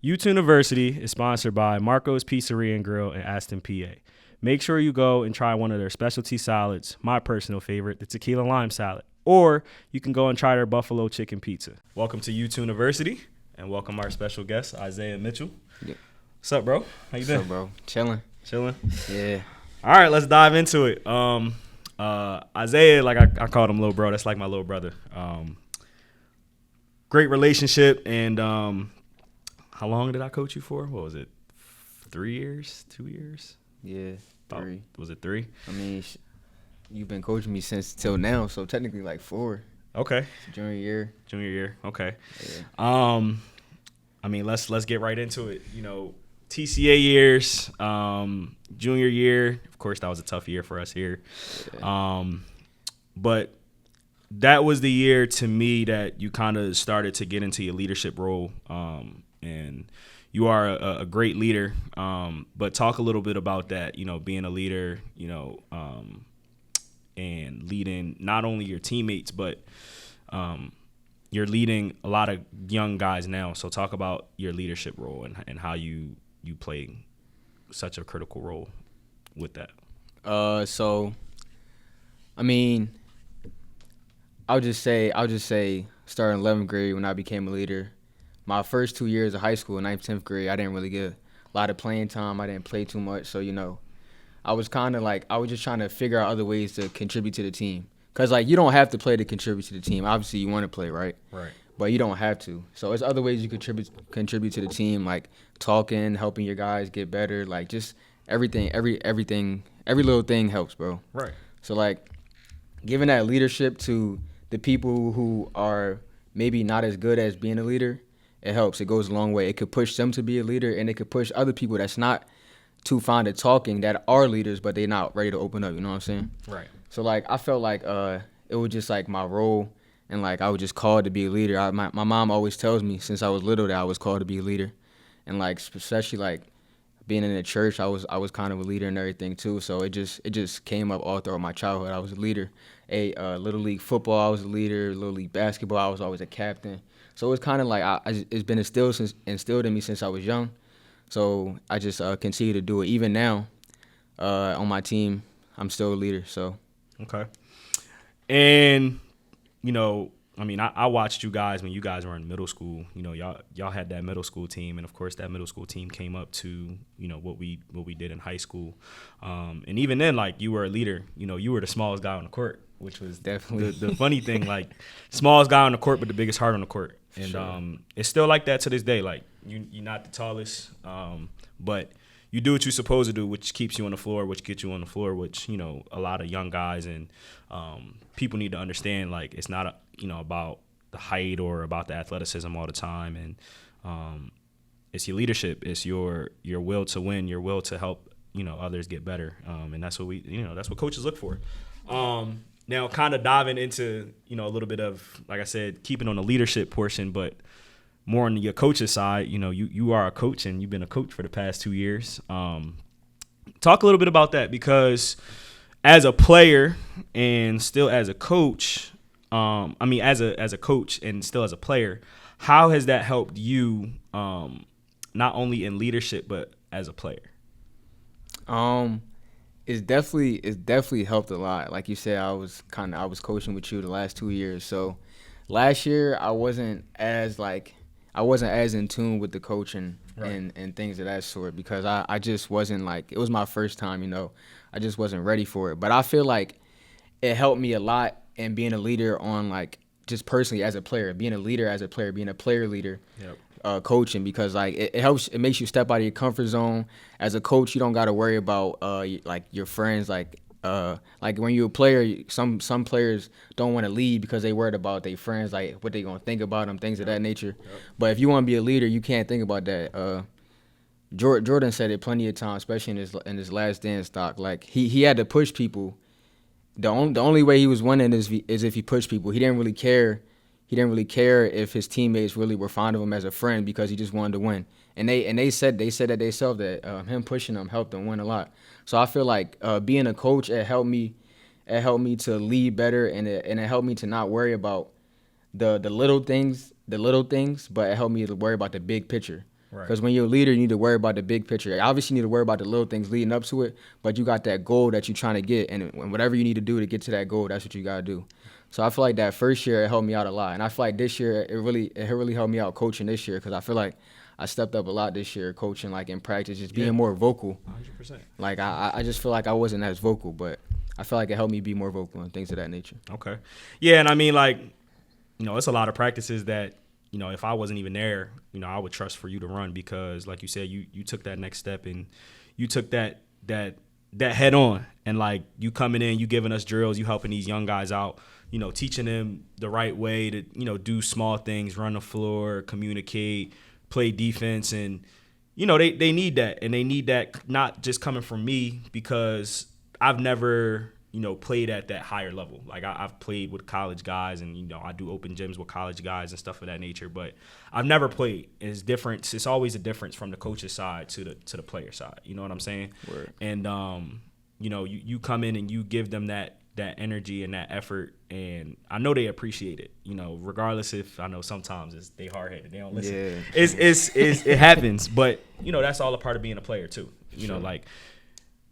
U2NIVERSITY is sponsored by Marco's Pizzeria and Grill in Aston, PA. Make sure you go and try one of their specialty salads, my personal favorite, the tequila lime salad. Or you can go and try their buffalo chicken pizza. Welcome to U2NIVERSITY, and welcome our special guest, Isaiah Mitchell. Yeah. What's up, bro? How you been? What's up, bro? Chilling. Yeah. All right, let's dive into it. Isaiah, like I called him little bro. That's like my little brother. Great relationship, and how long did I coach you for? What was it? 3 years? 2 years? Yeah, 3. Was it 3? I mean, you've been coaching me since till now, so technically like 4. Okay. Junior year. Okay. Yeah. I mean, let's get right into it. You know, TCA years, junior year. Of course, that was a tough year for us here. Yeah. But that was the year to me that you kind of started to get into your leadership role. And you are a great leader. But talk a little bit about that, you know, being a leader, you know, and leading not only your teammates, but you're leading a lot of young guys now. So talk about your leadership role and how you play such a critical role with that. So, I mean, I'll just say starting 11th grade when I became a leader. My first 2 years of high school, 9th, 10th grade, I didn't really get a lot of playing time. I didn't play too much. So, you know, I was kind of like, I was just trying to figure out other ways to contribute to the team. Because, like, you don't have to play to contribute to the team. Obviously, you want to play, right? Right. But you don't have to. So there's other ways you contribute to the team, like talking, helping your guys get better, like just everything, every little thing helps, bro. Right. So, like, giving that leadership to the people who are maybe not as good as being a leader, it helps. It goes a long way. It could push them to be a leader, and it could push other people that's not too fond of talking that are leaders, but they're not ready to open up. You know what I'm saying? Right. So, like, I felt like it was just, like, my role, and, like, I was just called to be a leader. My mom always tells me since I was little that I was called to be a leader. And, like, especially, like, being in the church, I was kind of a leader and everything, too. So it just came up all throughout my childhood. I was a leader. Little league football, I was a leader. Little league basketball, I was always a captain. So it's kind of like it's been instilled in me since I was young. So I just continue to do it. Even now, on my team, I'm still a leader. So okay. And you know, I mean, I watched you guys when you guys were in middle school. You know, y'all had that middle school team, and of course, that middle school team came up to, you know, what we did in high school. And even then, like, you were a leader. You know, you were the smallest guy on the court, which was definitely the funny thing. Like, smallest guy on the court, but the biggest heart on the court. And sure. It's still like that to this day. Like, you're not the tallest, but you do what you're supposed to do, which keeps you on the floor, which gets you on the floor, which, you know, a lot of young guys and people need to understand, like, it's not, about the height or about the athleticism all the time. And it's your leadership. It's your will to win, your will to help, others get better. And that's what that's what coaches look for. Now, kind of diving into, a little bit of, like I said, keeping on the leadership portion, but more on your coach's side, you are a coach and you've been a coach for the past 2 years. Talk a little bit about that, because as a player and still as a coach, as a coach and still as a player, how has that helped you, not only in leadership but as a player? It's definitely helped a lot. Like you said, I was coaching with you the last 2 years. So last year I wasn't as in tune with the coaching right. and things of that sort, because I just wasn't, like, it was my first time, I just wasn't ready for it. But I feel like it helped me a lot in being a leader on, like, just personally as a player, being a leader as a player, being a player leader. Yep. Coaching, because, like, it helps, it makes you step out of your comfort zone. As a coach, you don't got to worry about like your friends, like when you're a player, some players don't want to lead because they worried about their friends, like what they gonna think about them, things of that nature. Yep. But if you want to be a leader, you can't think about that. Jordan said it plenty of times, especially in his last dance stock. Like, he had to push people. The only way he was winning is if he pushed people. He didn't really care. He didn't really care if his teammates really were fond of him as a friend, because he just wanted to win. And they said that themselves, that him pushing them helped them win a lot. So I feel like being a coach, it helped me to lead better, and it helped me to not worry about the little things, but it helped me to worry about the big picture. Right. Because when you're a leader, you need to worry about the big picture. Obviously, you need to worry about the little things leading up to it, but you got that goal that you're trying to get, and whatever you need to do to get to that goal, that's what you got to do. So I feel like that first year, it helped me out a lot. And I feel like this year, it really helped me out coaching this year, because I feel like I stepped up a lot this year coaching, like in practice, just being more vocal. 100%. Like I just feel like I wasn't as vocal, but I feel like it helped me be more vocal and things of that nature. Okay. Yeah, and I mean, like, it's a lot of practices that, if I wasn't even there, I would trust for you to run, because, like you said, you took that next step and you took that head on, and like you coming in, you giving us drills, you helping these young guys out, teaching them the right way to, do small things, run the floor, communicate, play defense, and they need that, and they need that not just coming from me, because I've never played at that higher level. Like I've played with college guys, and I do open gyms with college guys and stuff of that nature, but I've never played. It's different. It's always a difference from the coach's side to the player side. You know what I'm saying? Word. And you come in and you give them that energy and that effort, and I know they appreciate it. Regardless if I know sometimes they hard headed, they don't listen. Yeah. It happens, but that's all a part of being a player too. Sure. Like.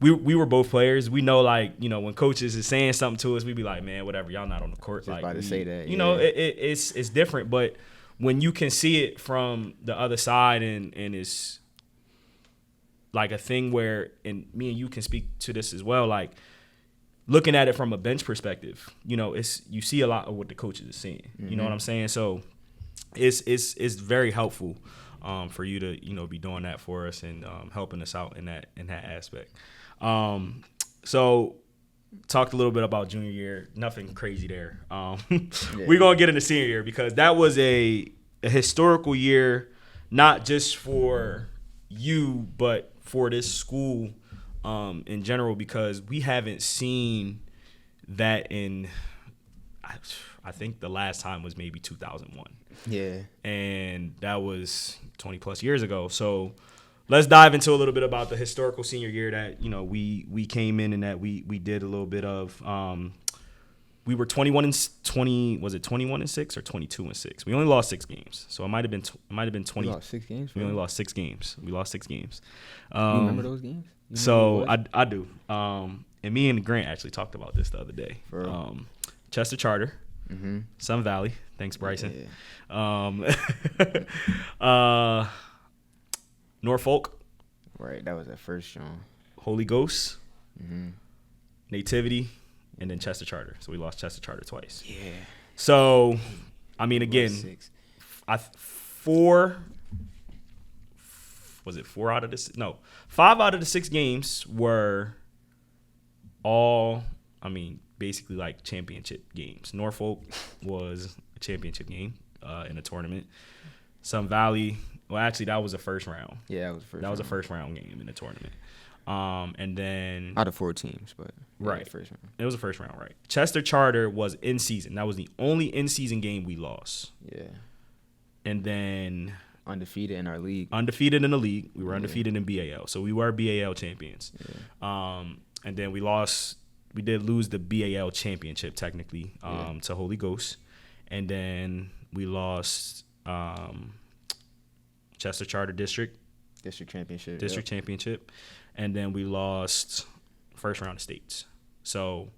We were both players. We know, like, when coaches is saying something to us, we be like, man, whatever, y'all not on the court. Just like, about to say that. It's different. But when you can see it from the other side, and it's like a thing where, and me and you can speak to this as well, like looking at it from a bench perspective, you see a lot of what the coaches are saying. Mm-hmm. You know what I'm saying? So it's very helpful for you to be doing that for us and helping us out in that aspect. So talked a little bit about junior year, nothing crazy there. We're going to get into senior year, because that was a historical year, not just for you, but for this school in general, because we haven't seen that in, I think the last time was maybe 2001. Yeah. And that was 20 plus years ago. So let's dive into a little bit about the historical senior year that, we came in and that we did a little bit of. We were 21-6 or 22-6? We only lost 6 games. So it might have been 20. We lost 6 games? We only lost 6 games. We lost 6 games. You remember those games? So I do. And me and Grant actually talked about this the other day. Chester Charter. Mm-hmm. Sun Valley. Thanks, Bryson. Yeah. Norfolk. Right, that was that first John. Holy Ghost. Mm-hmm. Nativity. And then Chester Charter. So we lost Chester Charter twice. Yeah. So, I mean, again, 5 out of the 6 games were all, basically like championship games. Norfolk was a championship game in a tournament. Sun Valley, well, actually, that was a first round. Yeah, that was a first round game in the tournament. And then out of 4 teams, but right, first round. It was a first round, right? Chester Charter was in season. That was the only in season game we lost. Yeah. And then undefeated in our league. Undefeated in the league. We were undefeated in BAL, so we were BAL champions. Yeah. And then we lost. We did lose the BAL championship technically to Holy Ghost, and then we lost Chester Charter District championship, and then we lost first round of states. So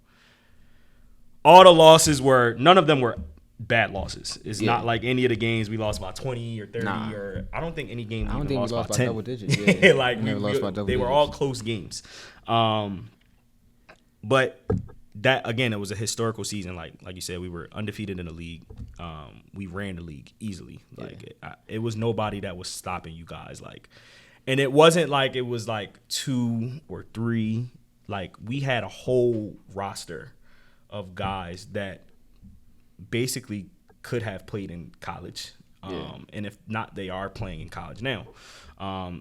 all the losses none of them were bad losses. It's not like any of the games we lost by 20 or 30 or I don't think any game we lost by 10. Double digits. Yeah. Like they were all close games. But that, again, it was a historical season. Like you said, we were undefeated in the league. We ran the league easily. Like it was nobody that was stopping you guys. Like, and it wasn't like it was like 2 or 3. Like, we had a whole roster of guys that basically could have played in college. And if not, they are playing in college now.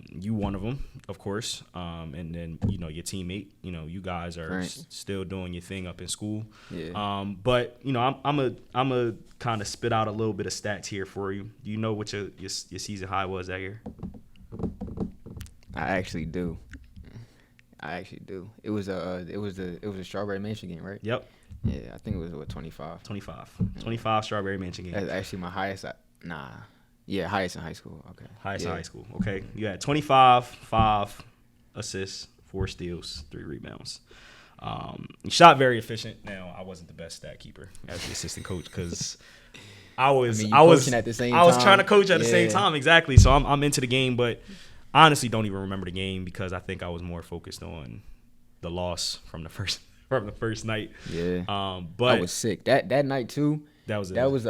You one of them, of course. And then, your teammate, you guys are still doing your thing up in school. Yeah. But, I'm a kind of spit out a little bit of stats here for you. Do you know what your season high was that year? I actually do. It was a Strawberry Mansion game, right? Yep. Yeah, I think it was 25. 25 Strawberry Mansion games. That's actually my highest. Yeah, highest in high school. Okay. Highest yeah. in high school. Okay. You had 25, 5 assists, 4 steals, 3 rebounds. You shot very efficient. Now, I wasn't the best stat keeper as the assistant coach because I was coaching at the same I was time. trying to coach at the same time. Exactly. So I'm into the game, but I honestly don't even remember the game because I think I was more focused on the loss from the first night. Yeah. But I was sick that night too. That was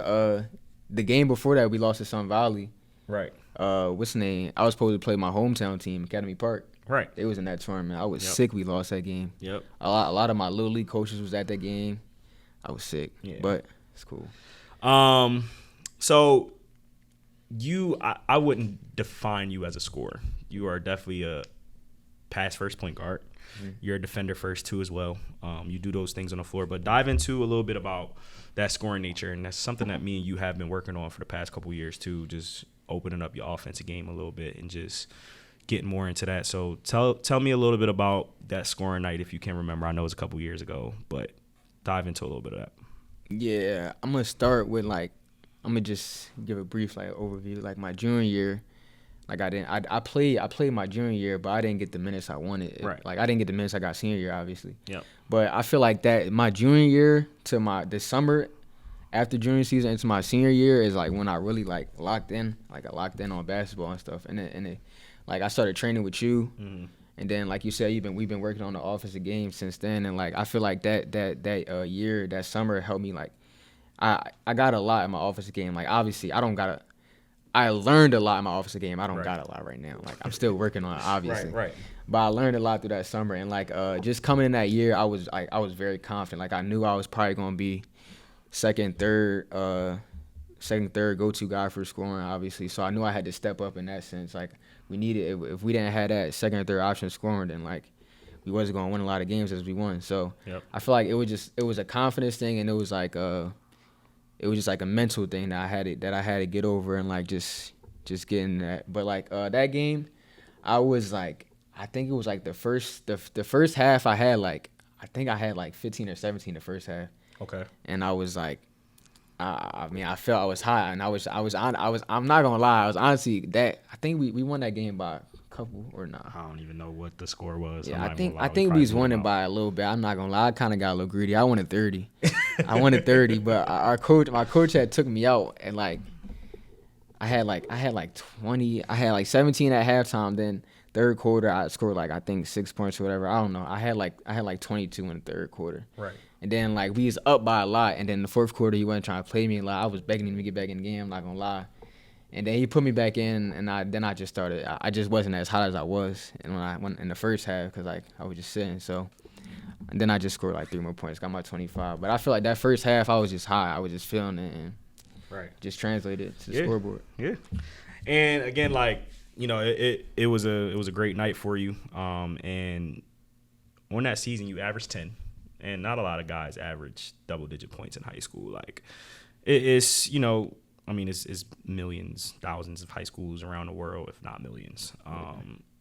the game before that we lost to Sun Valley. Right. What's the name? I was supposed to play my hometown team, Academy Park. Right. They was in that tournament. I was sick. We lost that game. Yep. A lot of my little league coaches was at that game. I was sick. Yeah. But it's cool. So I wouldn't define you as a scorer. You are definitely a pass first point guard. Mm-hmm. You're a defender first too as well. You do those things on the floor, but dive into a little bit about that scoring nature, and that's something that me and you have been working on for the past couple of years too. Just opening up your offensive game a little bit and just getting more into that. So tell me a little bit about that scoring night if you can remember. I know it was a couple years ago, but dive into a little bit of that. Yeah, I'm gonna start with I'm gonna just give a brief overview. Like my junior year, I played my junior year, but I didn't get the minutes I wanted. Right. Like I didn't get the minutes I got senior year, obviously. Yep. But I feel like that my junior year to the summer after junior season into my senior year is like when I really locked in. Like I locked in on basketball and stuff, and it I started training with you. Mm-hmm. And then, like you said, we've been working on the offensive game since then. And I feel like that year, that summer helped me. I got a lot in my offensive game. Obviously, I learned a lot in my offensive game. I don't got a lot right now. I'm still working on it, obviously. Right. But I learned a lot through that summer. And just coming in that year, I was very confident. I knew I was probably gonna be second, third go-to guy for scoring, obviously. So I knew I had to step up in that sense. We needed, if we didn't have that second or third option scoring, then we wasn't gonna win a lot of games as we won. So yep. I feel like it was a confidence thing, and it was just a mental thing that I had to get over and just getting that. But that game, I think it was the first half I had I think I had 15 or 17 the first half. Okay. And I was I felt I was high, and I'm not gonna lie, I was honestly I think we won that game by a couple or not. I don't even know what the score was. Yeah, I think we was winning by a little bit. I'm not gonna lie, I kind of got a little greedy. I wanted 30. But my coach had took me out, and I had 20. I had 17 at halftime. Then third quarter, I scored I think 6 points or whatever. I don't know. I had 22 in the third quarter. Right. And then we was up by a lot, and then in the fourth quarter he wasn't trying to play me. I was begging him to get back in the game. I'm not gonna lie. And then he put me back in, and I just started. I just wasn't as hot as I was, and when I went in the first half, because I was just sitting. So, and then I just scored 3 more points, got my 25. But I feel like that first half I was just high. I was just feeling it, and just translated it to the scoreboard. Yeah. And again, it was a great night for you. And on that season, you averaged 10. And not a lot of guys average double-digit points in high school. It's millions, thousands of high schools around the world, if not millions.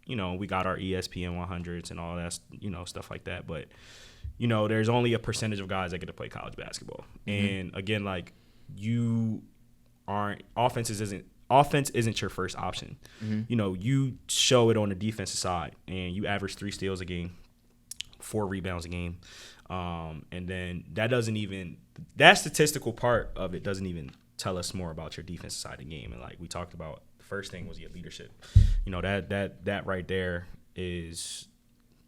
We got our ESPN 100s and all that, stuff like that. But, there's only a percentage of guys that get to play college basketball. Mm-hmm. And, again, offense isn't your first option. Mm-hmm. You show it on the defensive side, and you average 3 steals a game, 4 rebounds a game. And then that statistical part of it doesn't even tell us more about your defensive side of the game. And we talked about, the first thing was your leadership. That right there is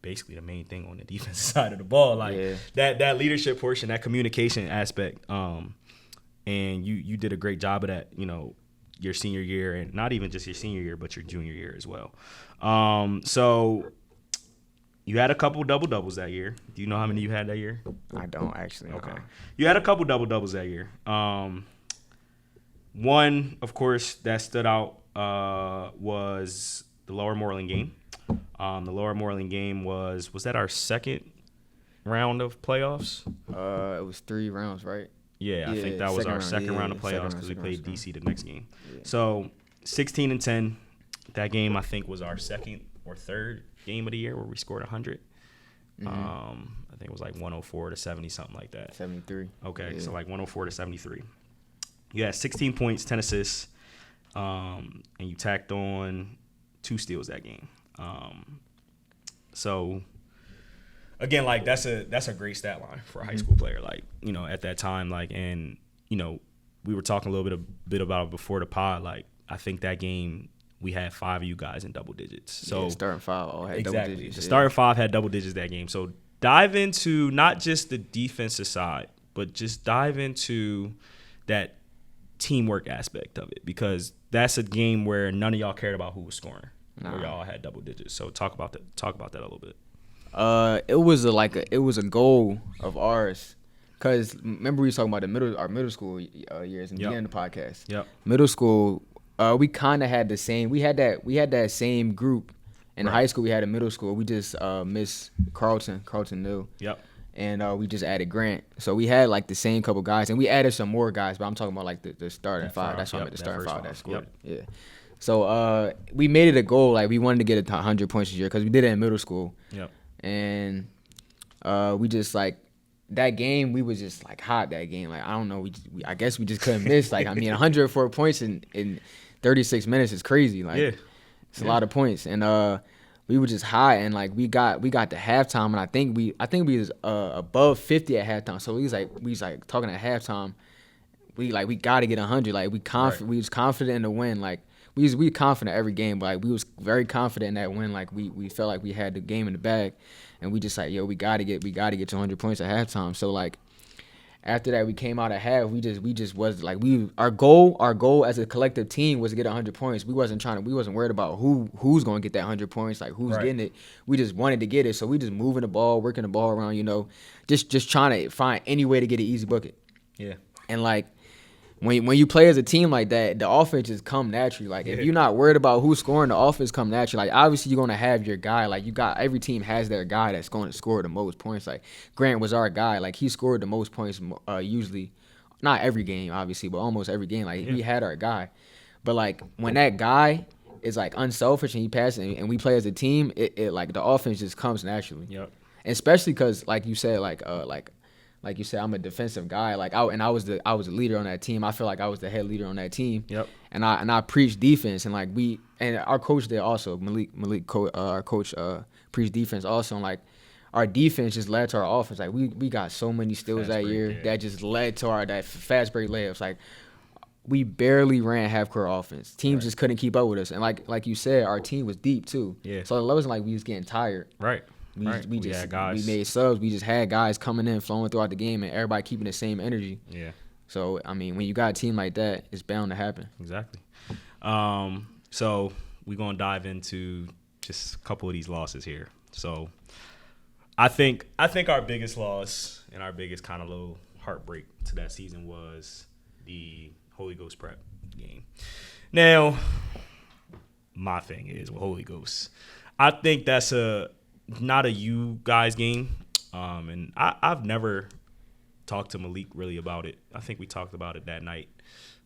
basically the main thing on the defensive side of the ball. That leadership portion, that communication aspect. And you did a great job of that, your senior year, and not even just your senior year, but your junior year as well. So you had a couple double-doubles that year. Do you know how many you had that year? I don't actually. Okay. You had a couple double-doubles that year. One, of course, that stood out was the Lower Moreland game. The Lower Moreland game was that our second round of playoffs? It was 3 rounds, right? Yeah, I think that was our second round of playoffs because we played DC the next game. Yeah. So 16-10, that game I think was our second or third game of the year where we scored 100. Mm-hmm. I think it was 104 to 70, something like that. 73. Okay, yeah. So 104 to 73. You had 16 points, 10 assists, and you tacked on 2 steals that game. So again, like that's a great stat line for a high school player. Like, you know, at that time, like, and you know, we were talking a little bit about it before the pod. Like, I think that game we had 5 of you guys in double digits. So starting 5 all had exactly. double digits. The starting 5 had double digits that game. So dive into not just the defensive side, but just dive into that teamwork aspect of it, because that's a game where none of y'all cared about who was scoring. Where y'all had double digits. So talk about that. Talk about that a little bit. It was a goal of ours, cause remember we was talking about our middle school years in the beginning of the podcast. Yep. Middle school, we kind of had the same. We had that same group in high school. We had in middle school. We just missed Carlton New. Yep. And we just added Grant. So we had like the same couple guys, and we added some more guys. But I'm talking about like the starting 5. That's what I meant, the starting 5 that scored. Yep. Yeah. So we made it a goal. Like, we wanted to get 100 points this year, because we did it in middle school. Yep. And we just, like, that game, we was just like hot that game. Like, I don't know, I guess we just couldn't miss. Like, I mean, 104 points in 36 minutes is crazy. Like, it's a lot of points. And we were just hot, and like we got to halftime, and I think we was above 50 at halftime. So we was like talking at halftime. We got to get 100. Like, we was confident in the win. Like, we confident every game, but like we was very confident in that win. Like, we felt like we had the game in the bag, and we just like, yo, we gotta get to 100 points at halftime. So like, after that, we came out at half. We just was like, our goal as a collective team was to get 100 points. We wasn't worried about who's gonna get that 100 points, like who's getting it. We just wanted to get it. So we just moving the ball, working the ball around, you know, just trying to find any way to get an easy bucket. Yeah. And like, when you play as a team like that, the offense just come naturally. Like, if you're not worried about who's scoring, the offense come naturally. Like, obviously, you're going to have your guy. Like, every team has their guy that's going to score the most points. Like, Grant was our guy. Like, he scored the most points usually. Not every game, obviously, but almost every game. Like, he had our guy. But, like, when that guy is, like, unselfish and he passes and we play as a team, it like, the offense just comes naturally. Yep. Especially because, like you said, like you said, I'm a defensive guy. Like, I was the leader on that team. I feel like I was the head leader on that team. Yep. And I preached defense, and like our coach there also, Malik, our coach preached defense also. And like, our defense just led to our offense. Like, we got so many steals that year that just led to that fast break layups. Like, we barely ran half court offense. Teams just couldn't keep up with us. And like you said, our team was deep too. Yeah. So it wasn't like we was getting tired. Right. We had guys. We made subs. We just had guys coming in, flowing throughout the game, and everybody keeping the same energy. Yeah. So, I mean, when you got a team like that, it's bound to happen. Exactly. So we're going to dive into just a couple of these losses here. So I think our biggest loss and our biggest kind of little heartbreak to that season was the Holy Ghost prep game. Now, my thing is with Holy Ghost, I think that's not a you guys game, and I've never talked to Malik really about it. I think we talked about it that night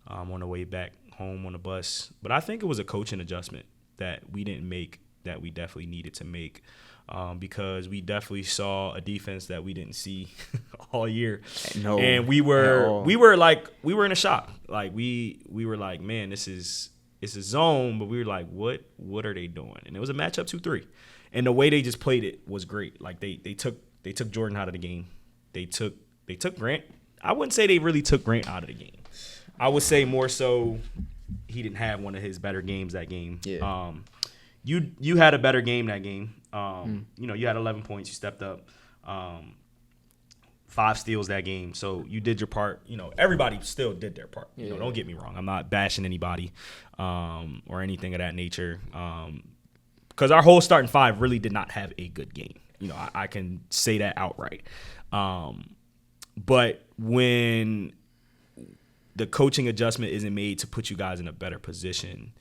on the way back home on the bus. But I think it was a coaching adjustment that we didn't make that we definitely needed to make, because we definitely saw a defense that we didn't see all year. No, and we were in a shock. Like we were like, man, it's a zone, but we were like, what are they doing? And it was a matchup 2-3. And the way they just played it was great. Like they took Jordan out of the game. They took Grant. I wouldn't say they really took Grant out of the game. I would say more so he didn't have one of his better games that game. Yeah. You had a better game that game. You know, you had 11 points. You stepped up. 5 steals that game. So you did your part. You know, everybody still did their part. You know, don't get me wrong. I'm not bashing anybody or anything of that nature. Because our whole starting 5 really did not have a good game. You know, I can say that outright. But when the coaching adjustment isn't made to put you guys in a better position,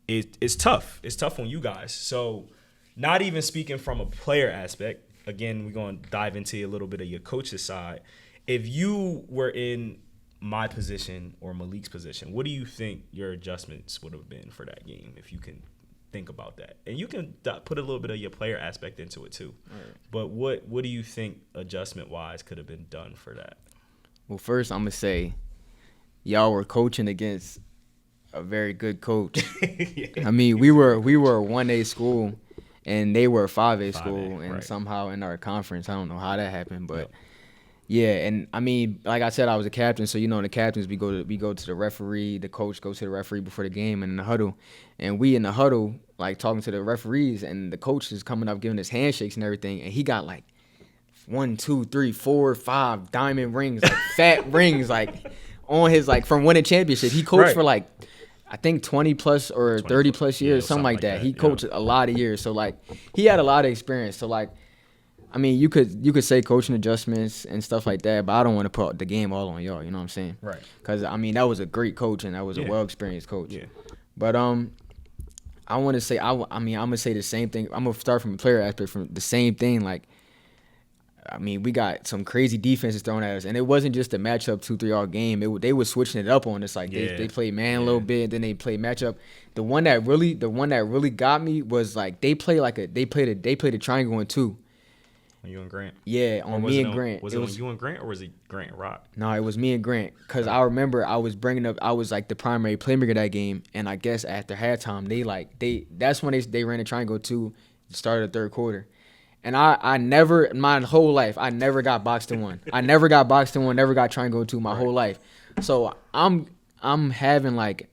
it's tough. It's tough on you guys. So not even speaking from a player aspect, again, we're going to dive into a little bit of your coach's side. If you were in my position or Malik's position, what do you think your adjustments would have been for that game, if you can think about that? And you can put a little bit of your player aspect into it too. Right. But what do you think adjustment-wise could have been done for that? Well, first I'm going to say y'all were coaching against a very good coach. Yeah. I mean, we were a 1A school, and they were a 5A 5A, school, and right. somehow in our conference, I don't know how that happened, but Yep. yeah. And I mean, like I said, I was a captain, so you know, the captains we go to the referee, the coach goes to the referee before the game and in the huddle, and we in the huddle like talking to the referees, and the coach is coming up giving us handshakes and everything, and he got like 1, 2, 3, 4, 5 diamond rings, like fat rings, like on his like from winning championships. He coached Right. for like I think 20 plus or 30 plus years, yeah, something like that. He yeah. coached a lot of years, so like he had a lot of experience. So like, I mean, you could say coaching adjustments and stuff like that, but I don't want to put the game all on y'all. You know what I'm saying? Right. Because I mean, that was a great coach and that was a Yeah. well experienced coach. Yeah. But I want to say I mean I'm gonna say the same thing. I'm gonna start from the player aspect, from the same thing. Like, I mean, we got some crazy defenses thrown at us, and it wasn't just a matchup 2-3 all game. They was switching it up on us. Like Yeah. they played man a little bit, then they played matchup. The one that really got me was like they played a triangle in 2. On you and Grant. Yeah, Or on was me it and Grant. Was it on you and Grant, or was it Grant and Rock? No, it was me and Grant. Because I remember I was like the primary playmaker that game. And I guess after halftime, that's when they ran a triangle 2, started the third quarter. And I never, my whole life, I never got boxed in 1. I never got boxed in 1, never got triangle 2 my whole life. So I'm having like,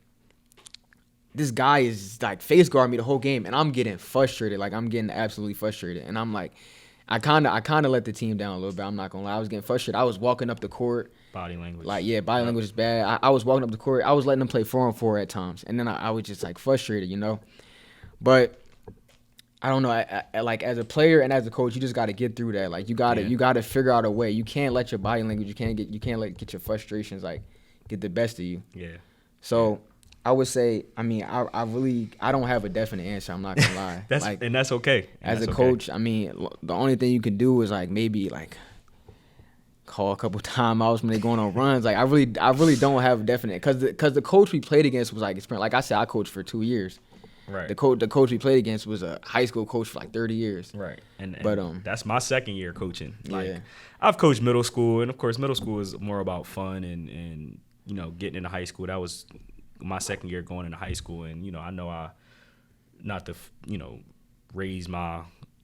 this guy is like face guard me the whole game. And I'm getting frustrated. Like I'm getting absolutely frustrated. And I'm like, I kind of let the team down a little bit. I'm not gonna lie. I was getting frustrated. I was walking up the court. Body language. Like, yeah, body language is bad. I was walking up the court. I was letting them play 4-on-4 at times. And then I was just like frustrated, you know. But I don't know. I like as a player and as a coach, you just got to get through that. Like you got to figure out a way. You can't let your body language. You can't get your frustrations like get the best of you. Yeah. So I would say, I mean, I don't have a definite answer. I'm not gonna lie. That's okay. As a coach, I mean, the only thing you can do is like maybe like call a couple timeouts when they're going on runs. Like I really don't have a definite, because the coach we played against was like experienced. Like I said, I coached for 2 years. Right. The coach we played against was a high school coach for like 30 years. Right. And but that's my second year coaching. Like yeah. I've coached middle school, and of course middle school is more about fun and you know, getting into high school. That was my second year going into high school, and you know, I not to, you know, raise my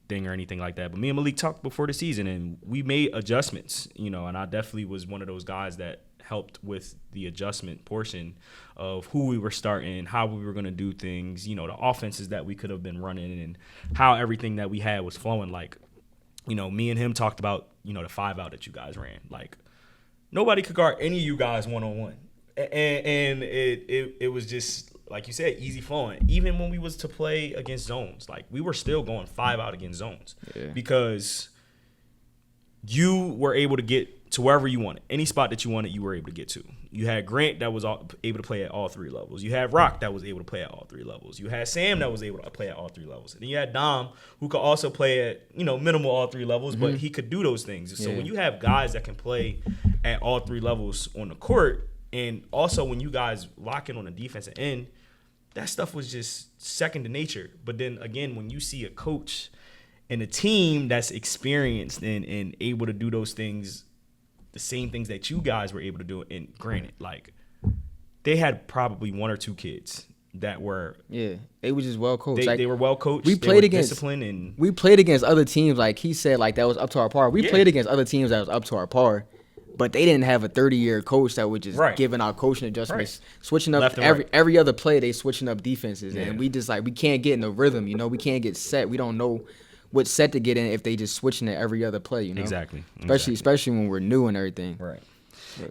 thing or anything like that, but me and Malik talked before the season and we made adjustments, you know, and I definitely was one of those guys that helped with the adjustment portion of who we were starting, how we were going to do things, you know, the offenses that we could have been running and how everything that we had was flowing. Like, you know, me and him talked about, you know, the 5-out that you guys ran. Like, nobody could guard any of you guys one-on-one. And it was just, like you said, easy flowing. Even when we was to play against zones, like we were still going 5-out against zones because you were able to get to wherever you wanted. Any spot that you wanted, you were able to get to. You had Grant that was able to play at all 3 levels. You had Rock that was able to play at all 3 levels. You had Sam that was able to play at all 3 levels. And then you had Dom who could also play at, you know, minimal all 3 levels, but he could do those things. So when you have guys that can play at all 3 levels on the court, and also when you guys lock in on the defensive end, that stuff was just second to nature. But then again, when you see a coach and a team that's experienced and able to do those things, the same things that you guys were able to do, and granted, like they had probably 1 or 2 kids that were they were just well coached. They were well coached. We played against disciplined, and we played against other teams. Like he said, like that was up to our par. We played against other teams that was up to our par. But they didn't have a 30-year coach that was just giving out coaching adjustments, switching up every other play. They switching up defenses, and we just like we can't get in the rhythm. You know, we can't get set. We don't know what set to get in if they just switching it every other play. You know, exactly. Especially when we're new and everything. Right.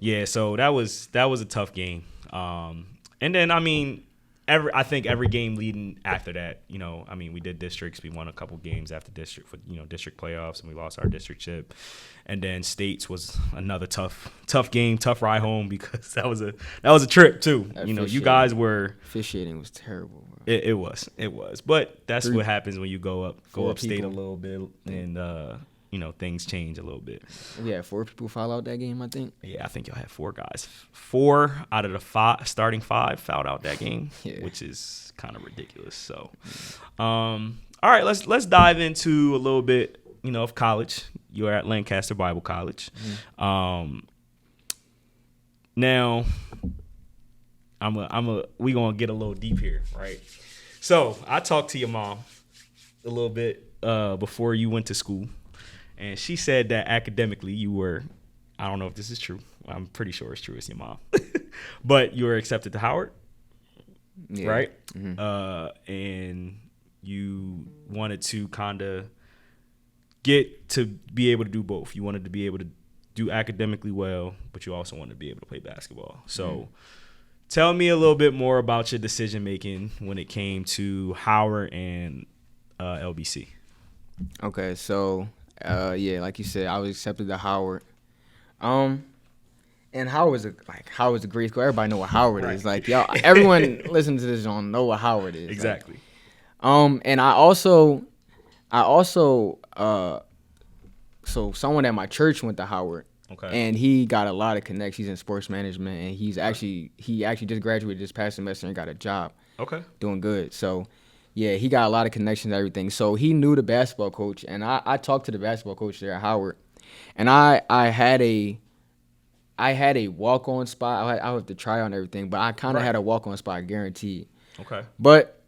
Yeah. So that was a tough game. And then I mean, I think every game leading after that, you know, I mean, we did districts. We won a couple games after district for, you know, district playoffs, and we lost our district chip. And then states was another tough game, tough ride home, because that was a trip too. You know, you guys were officiating was terrible. Bro. It was, but that's what happens when you go upstate a little bit, and you know, things change a little bit. We had 4 people foul out that game, I think. Yeah, I think y'all had 4 guys. 4 out of the starting 5 fouled out that game, which is kind of ridiculous. So, all right, let's dive into a little bit, you know, of college. You're at Lancaster Bible College. Now, we gonna get a little deep here, right? So I talked to your mom a little bit before you went to school, and she said that academically you were, I don't know if this is true. I'm pretty sure it's true. It's your mom, but you were accepted to Howard, right? Mm-hmm. And you wanted to kind of get to be able to do both. You wanted to be able to do academically well, but you also wanted to be able to play basketball. So tell me a little bit more about your decision making when it came to Howard and LBC. Okay, so like you said, I was accepted to Howard. And Howard's a great school. Everybody know what Howard is. Like, y'all, everyone listening to this don't know what Howard is. Exactly. Like, and I also so someone at my church went to Howard. Okay. And he got a lot of connections. He's in sports management, and he actually just graduated this past semester and got a job. Okay. Doing good. So, yeah, he got a lot of connections and everything. So he knew the basketball coach, and I talked to the basketball coach there at Howard, and I had a walk-on spot. I have to try on everything, but I kind of had a walk-on spot guaranteed. Okay. But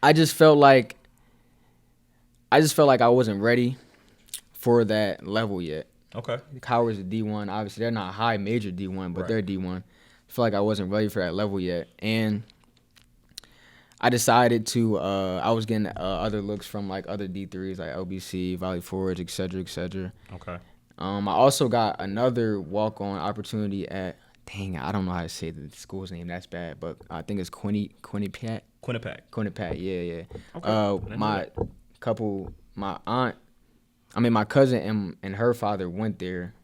I just felt like I wasn't ready for that level yet. Okay. Howard's a D1. Obviously, they're not high major D1, but they're D1. I feel like I wasn't ready for that level yet. And I decided to I was getting other looks from, like, other D3s, like LBC, Valley Forge, et cetera, et cetera. Okay. I also got another walk-on opportunity at, I don't know how to say the school's name. That's bad, but I think it's Quinnipiac. Quinnipiac, yeah. Okay. My cousin and her father went there,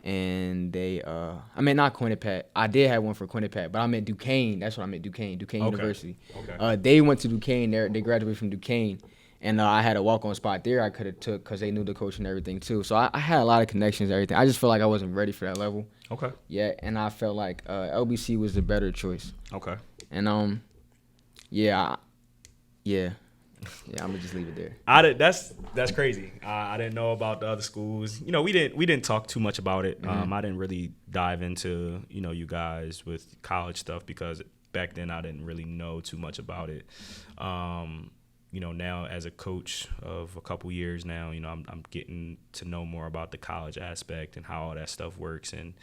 and they, not Quinnipiac. I did have one for Quinnipiac, but I meant Duquesne. That's what I meant, Duquesne University. Okay. They went to Duquesne. They graduated from Duquesne, and I had a walk-on spot there I could have took because they knew the coach and everything too. So I had a lot of connections and everything. I just felt like I wasn't ready for that level. Okay. Yeah, and I felt like LBC was the better choice. Okay. And I'm gonna just leave it there. That's crazy. I didn't know about the other schools. You know, we didn't talk too much about it. Mm-hmm. I didn't really dive into you guys with college stuff because back then I didn't really know too much about it. Now as a coach of a couple years now, I'm getting to know more about the college aspect and how all that stuff works. And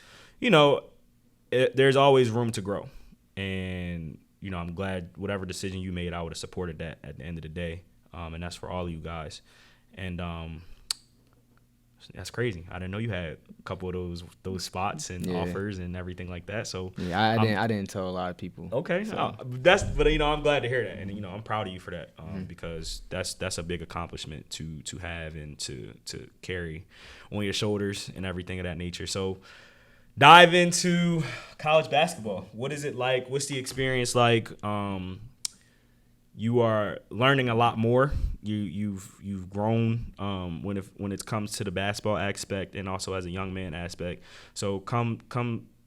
there's always room to grow. And I'm glad whatever decision you made, I would have supported that at the end of the day. And that's for all of you guys. And that's crazy. I didn't know you had a couple of those spots and offers and everything like that. So yeah, I didn't tell a lot of people. Okay, so. I'm glad to hear that, and I'm proud of you for that because that's a big accomplishment to have and to carry on your shoulders and everything of that nature. So. Dive into college basketball. What is it like? What's the experience like? You are learning a lot more. You've grown when it comes to the basketball aspect and also as a young man aspect. So come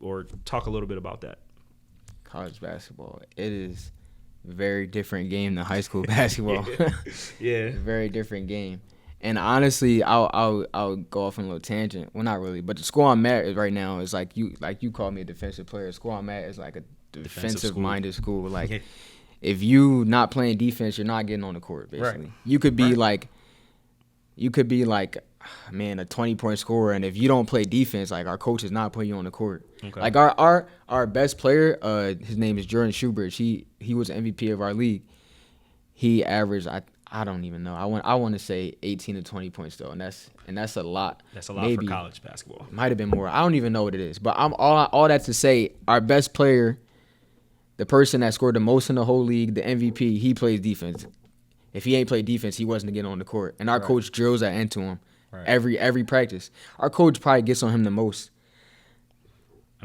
or talk a little bit about that. College basketball. It is a very different game than high school basketball. Yeah. Very different game. And honestly, I'll go off on a little tangent. Well, not really, but the school I'm at right now is like you call me a defensive player. The school I'm at is like a defensive-minded school. Like, if you not playing defense, you're not getting on the court. Basically, right. you could be like, man, a 20-point scorer, and if you don't play defense, like our coach is not putting you on the court. Okay. Like our best player, his name is Jordan Schubert. He was MVP of our league. He averaged I don't even know. I want to say 18 to 20 points though, and that's a lot. That's a lot Maybe, for college basketball. Might have been more. I don't even know what it is. But I'm all that to say, our best player, the person that scored the most in the whole league, the MVP, he plays defense. If he ain't played defense, he wasn't getting on the court. And our coach drills that into him every practice. Our coach probably gets on him the most.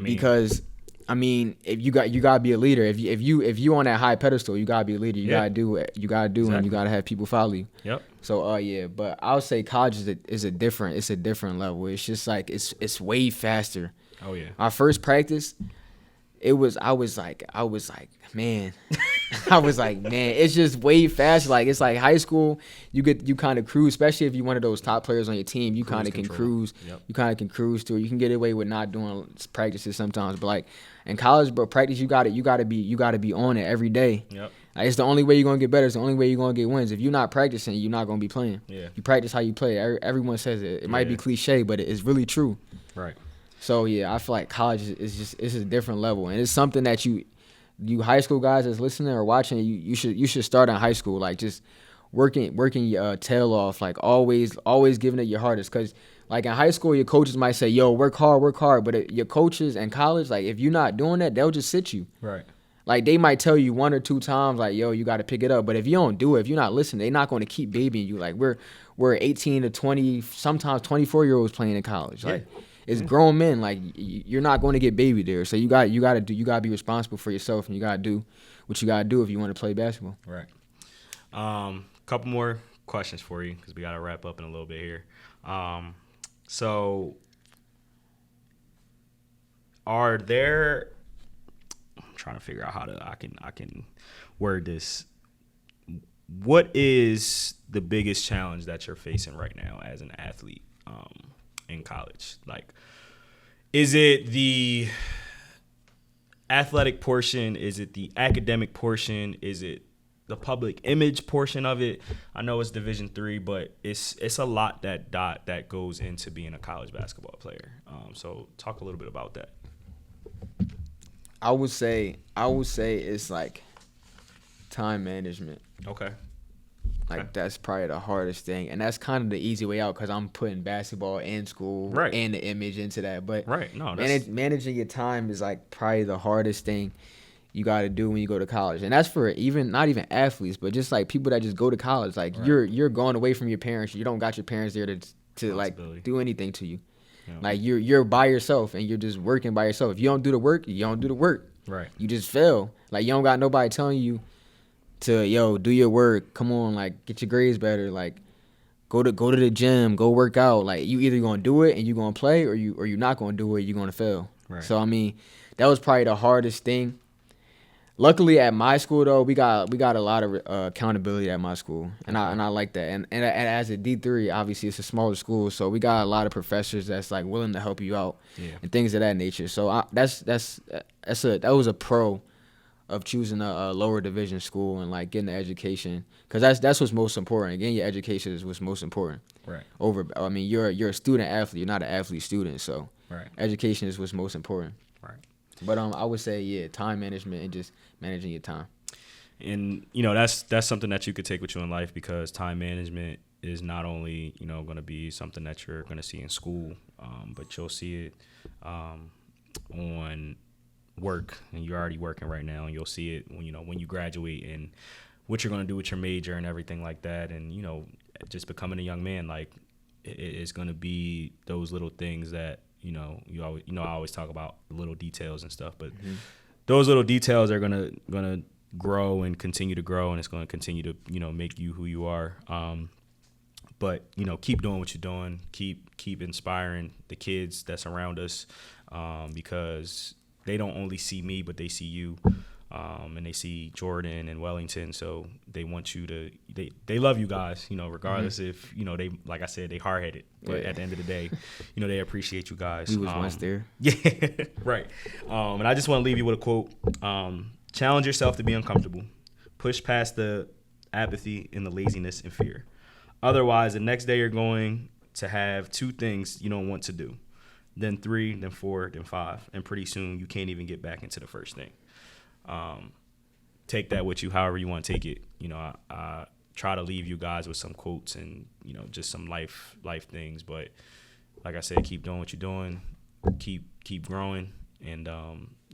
Because if you gotta be a leader. If you on that high pedestal, you gotta be a leader. You gotta do what you gotta do, exactly. And you gotta have people follow you. Yep. So but I would say college is a different level. It's just like it's way faster. Oh yeah. Our first practice, I was like, man, I was like, man, it's just way faster. Like it's like high school, you kind of cruise, especially if you're one of those top players on your team. You kind of can cruise. Yep. You kind of can cruise through. You can get away with not doing practices sometimes, but like in college, bro, practice you got to be on it every day. Yep. Like, it's the only way you're gonna get better. It's the only way you're gonna get wins. If you're not practicing, you're not gonna be playing. Yeah. You practice how you play. Everyone says it. It might be cliche, but it's really true. Right. So yeah, I feel like college is it's a different level, and it's something that you high school guys that's listening or watching, you should start in high school, like just working your tail off, like always giving it your hardest. Cause like in high school, your coaches might say, "Yo, work hard," but your coaches in college, like if you're not doing that, they'll just sit you. Right. Like they might tell you 1 or 2 times, like, "Yo, you got to pick it up," but if you don't do it, if you're not listening, they're not going to keep babying you. Like we're 18 to 20, sometimes 24-year-olds playing in college, like. Yeah. It's grown men. Like you're not going to get babied there. So you got to be responsible for yourself, and you got to do what you got to do if you want to play basketball. Right. Couple more questions for you because we got to wrap up in a little bit here. So are there? I'm trying to figure out how I can word this. What is the biggest challenge that you're facing right now as an athlete? In college, like, is it the athletic portion? Is it the academic portion? Is it the public image portion of it? I know it's Division III, but it's a lot that goes into being a college basketball player. So talk a little bit about that. I would say it's like time management. Okay. Like that's probably the hardest thing, and that's kind of the easy way out because I'm putting basketball and school and the image into that. But managing your time is like probably the hardest thing you got to do when you go to college, and that's for not even athletes, but just like people that just go to college. Like you're going away from your parents. You don't got your parents there to like do anything to you. Yeah. Like you're by yourself and you're just working by yourself. If you don't do the work, you don't do the work. Right. You just fail. Like you don't got nobody telling you to do your work, come on, like get your grades better, like go to the gym, go work out. Like you either gonna do it and you gonna play, or you're not gonna do it, you're gonna fail. Right. So I mean, that was probably the hardest thing. Luckily at my school though, we got a lot of accountability at my school, and I like that. And as a D3, obviously it's a smaller school, so we got a lot of professors that's like willing to help you out and things of that nature. So that was a pro of choosing a lower division school and like getting the education, because that's what's most important. Again, your education is what's most important. Right. I mean, you're a student athlete. You're not an athlete student. So education is what's most important. Right. But I would say time management and just managing your time. And that's something that you could take with you in life, because time management is not only going to be something that you're going to see in school, but you'll see it on work, and you're already working right now, and you'll see it when you graduate and what you're going to do with your major and everything like that. And just becoming a young man, like it's going to be those little things that you always I always talk about little details and stuff, but those little details are gonna grow and continue to grow, and it's going to continue to make you who you are. But keep doing what you're doing, keep inspiring the kids that's around us, because they don't only see me, but they see you, and they see Jordan and Wellington. So they want you to, they love you guys, regardless if, they, like I said, they hard-headed. But at the end of the day, they appreciate you guys. We was once there. Yeah, right. And I just want to leave you with a quote. Challenge yourself to be uncomfortable. Push past the apathy and the laziness and fear. Otherwise, the next day you're going to have 2 things you don't want to do. Then 3, then 4, then 5, and pretty soon you can't even get back into the first thing. Take that with you however you want to take it. I try to leave you guys with some quotes and just some life things. But like I said, keep doing what you're doing, keep growing, and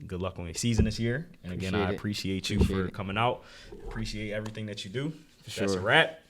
good luck on your season this year. And again, I appreciate you for coming out. Appreciate everything that you do. That's a wrap.